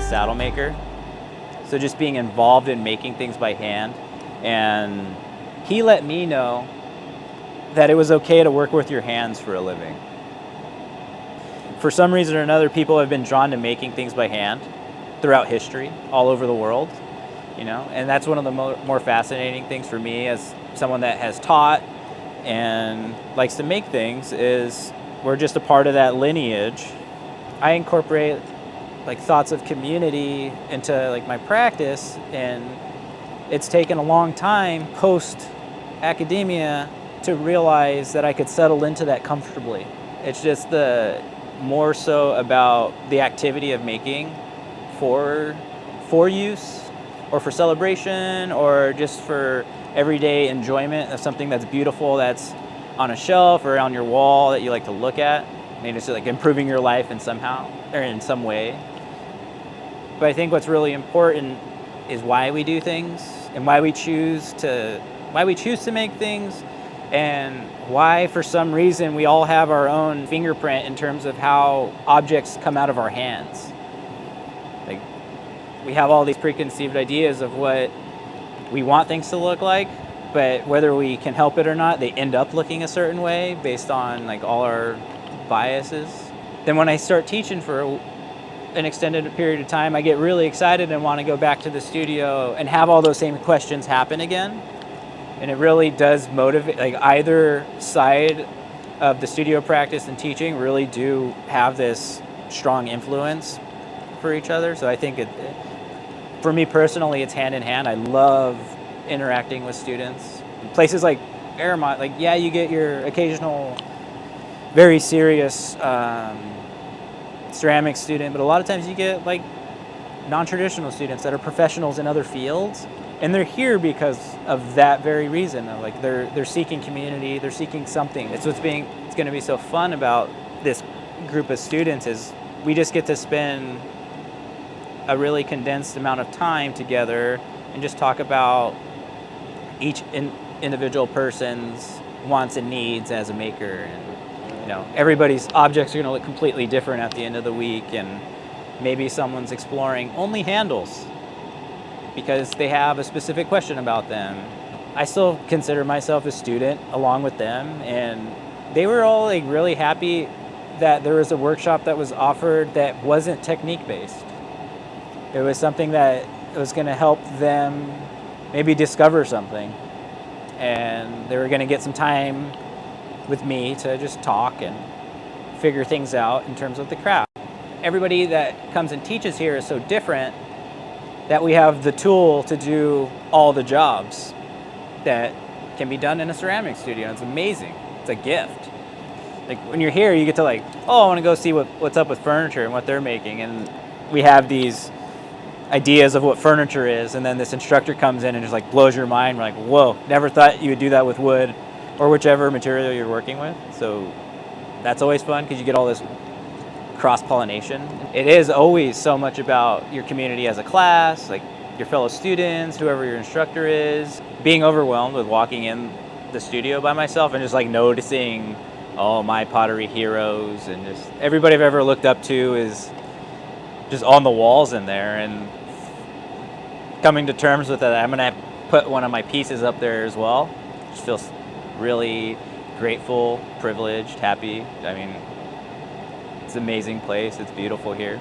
saddle maker. So just being involved in making things by hand. And he let me know that it was okay to work with your hands for a living. For some reason or another, people have been drawn to making things by hand throughout history, all over the world, and that's one of the more fascinating things for me as someone that has taught and likes to make things, is we're just a part of that lineage. I incorporate thoughts of community into my practice, and it's taken a long time post academia to realize that I could settle into that comfortably. It's just more so about the activity of making for use or for celebration or just for everyday enjoyment of something that's beautiful, that's on a shelf or on your wall that you like to look at. Maybe it's improving your life in some way. But I think what's really important is why we do things and why we choose to make things, and why for some reason we all have our own fingerprint in terms of how objects come out of our hands. We have all these preconceived ideas of what we want things to look like, but whether we can help it or not, they end up looking a certain way based on all our biases. Then when I start teaching for an extended period of time, I get really excited and want to go back to the studio and have all those same questions happen again. And it really does motivate, either side of the studio practice and teaching really do have this strong influence for each other. So I think for me personally, it's hand in hand. I love interacting with students. Places like Arrowmont, you get your occasional very serious ceramics student, but a lot of times you get non-traditional students that are professionals in other fields. And they're here because of that very reason. They're seeking community, they're seeking something. It's going to be so fun about this group of students is we just get to spend a really condensed amount of time together and just talk about each individual person's wants and needs as a maker. And everybody's objects are going to look completely different at the end of the week, and maybe someone's exploring only handles because they have a specific question about them. I still consider myself a student along with them, and they were all really happy that there was a workshop that was offered that wasn't technique based. It was something that was going to help them maybe discover something, and they were going to get some time with me to just talk and figure things out in terms of the craft. Everybody that comes and teaches here is so different that we have the tool to do all the jobs that can be done in a ceramic studio. It's amazing. It's a gift. When you're here, you get to I want to go see what's up with furniture and what they're making. And we have these ideas of what furniture is, and then this instructor comes in and just blows your mind. We're whoa, never thought you would do that with wood or whichever material you're working with. So that's always fun because you get all this cross-pollination. It is always so much about your community as a class, your fellow students, whoever your instructor is. Being overwhelmed with walking in the studio by myself and just noticing all my pottery heroes, and just everybody I've ever looked up to is just on the walls in there, and coming to terms with that I'm going to put one of my pieces up there as well. Just feels really grateful, privileged, happy. It's an amazing place. It's beautiful here.